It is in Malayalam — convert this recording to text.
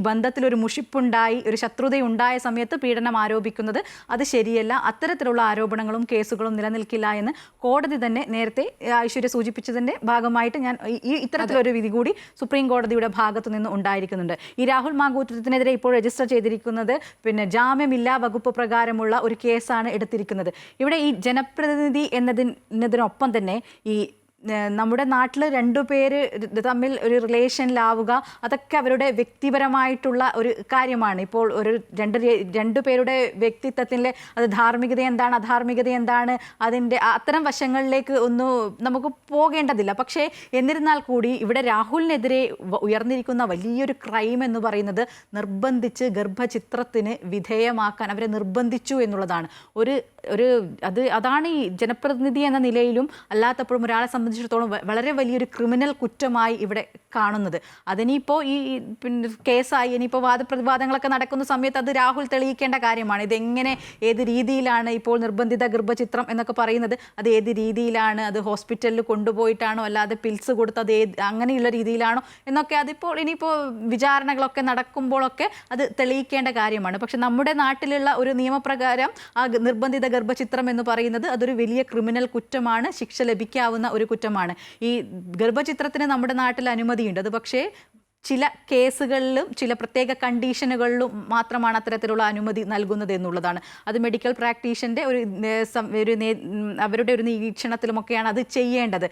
ബന്ധത്തിലൊരു മുഷിപ്പുണ്ടായി, ഒരു ശത്രുതയുണ്ടായ സമയത്ത് പീഡനം ആരോപിക്കുന്നത് അത് ശരിയല്ല. അത്തരത്തിലുള്ള ആരോപണങ്ങളും കേസുകളും നിലനിൽക്കില്ല എന്ന് കോടതി തന്നെ നേരത്തെ ഐശ്വര്യ സൂചിപ്പിച്ചതിൻ്റെ ഭാഗമായിട്ട് ഞാൻ ഇത്തരത്തിലൊരു വിധി കൂടി സുപ്രീം കോടതിയുടെ ഭാഗത്തു നിന്ന് ഉണ്ടായിരിക്കുന്നുണ്ട്. ഈ രാഹുൽ മാങ്കൂട്ടത്തിനെതിരെ ഇപ്പോൾ രജിസ്റ്റർ ചെയ്തിരിക്കുന്നത് ജാമ്യമില്ലാ വകുപ്പ് പ്രകാരമുള്ള ഒരു കേസാണ് എടുത്തിരിക്കുന്നത്. ഇവിടെ ഈ ജനപ്രതിനിധി എന്നതിനൊപ്പം തന്നെ ഈ നമ്മുടെ നാട്ടിൽ രണ്ടുപേര് തമ്മിൽ ഒരു റിലേഷനിലാവുക അതൊക്കെ അവരുടെ വ്യക്തിപരമായിട്ടുള്ള ഒരു കാര്യമാണ്. ഇപ്പോൾ രണ്ടു പേരുടെ വ്യക്തിത്വത്തിലെ അത് ധാർമ്മികത എന്താണ്, അധാർമികത എന്താണ്, അതിൻ്റെ അത്തരം വശങ്ങളിലേക്ക് ഒന്നും നമുക്ക് പോകേണ്ടതില്ല. പക്ഷേ എന്നിരുന്നാൽ കൂടി ഇവിടെ രാഹുലിനെതിരെ ഉയർന്നിരിക്കുന്ന വലിയൊരു ക്രൈം എന്ന് പറയുന്നത് നിർബന്ധിച്ച് ഗർഭചിത്രത്തിന് വിധേയമാക്കാൻ അവരെ നിർബന്ധിച്ചു എന്നുള്ളതാണ്. അതാണ് ഈ ജനപ്രതിനിധി എന്ന നിലയിലും അല്ലാത്തപ്പോഴും ഒരാളെ സംബന്ധിച്ചിടത്തോളം വളരെ വലിയൊരു ക്രിമിനൽ കുറ്റമായി ഇവിടെ കാണുന്നത്. അതിനിപ്പോൾ ഈ കേസായി ഇനിയിപ്പോൾ വാദപ്രതിവാദങ്ങളൊക്കെ നടക്കുന്ന സമയത്ത് അത് രാഹുൽ തെളിയിക്കേണ്ട കാര്യമാണ്. ഇതെങ്ങനെ ഏത് രീതിയിലാണ് ഇപ്പോൾ നിർബന്ധിത ഗർഭചിത്രം എന്നൊക്കെ പറയുന്നത്, അത് ഏത് രീതിയിലാണ്, അത് ഹോസ്പിറ്റലിൽ കൊണ്ടുപോയിട്ടാണോ അല്ലാതെ പിൽസ് കൊടുത്തത് അങ്ങനെയുള്ള രീതിയിലാണോ എന്നൊക്കെ ഇനിയിപ്പോൾ വിചാരണകളൊക്കെ നടക്കുമ്പോഴൊക്കെ അത് തെളിയിക്കേണ്ട കാര്യമാണ്. പക്ഷെ നമ്മുടെ നാട്ടിലുള്ള ഒരു നിയമപ്രകാരം ആ നിർബന്ധിത ഗർഭചിത്രം എന്ന് പറയുന്നത് അതൊരു വലിയ ക്രിമിനൽ കുറ്റമാണ്, ശിക്ഷ ലഭിക്കാവുന്ന ഒരു കുറ്റമാണ്. ഈ ഗർഭചിത്രത്തിന് നമ്മുടെ നാട്ടിൽ അനുമതിയുണ്ട്. അത് പക്ഷേ ചില കേസുകളിലും ചില പ്രത്യേക കണ്ടീഷനുകളിലും മാത്രമാണ് അത്തരത്തിലുള്ള അനുമതി നൽകുന്നത് എന്നുള്ളതാണ്. അത് മെഡിക്കൽ പ്രാക്ടീഷൻ്റെ അവരുടെ ഒരു നിരീക്ഷണത്തിലുമൊക്കെയാണ് അത് ചെയ്യേണ്ടത്.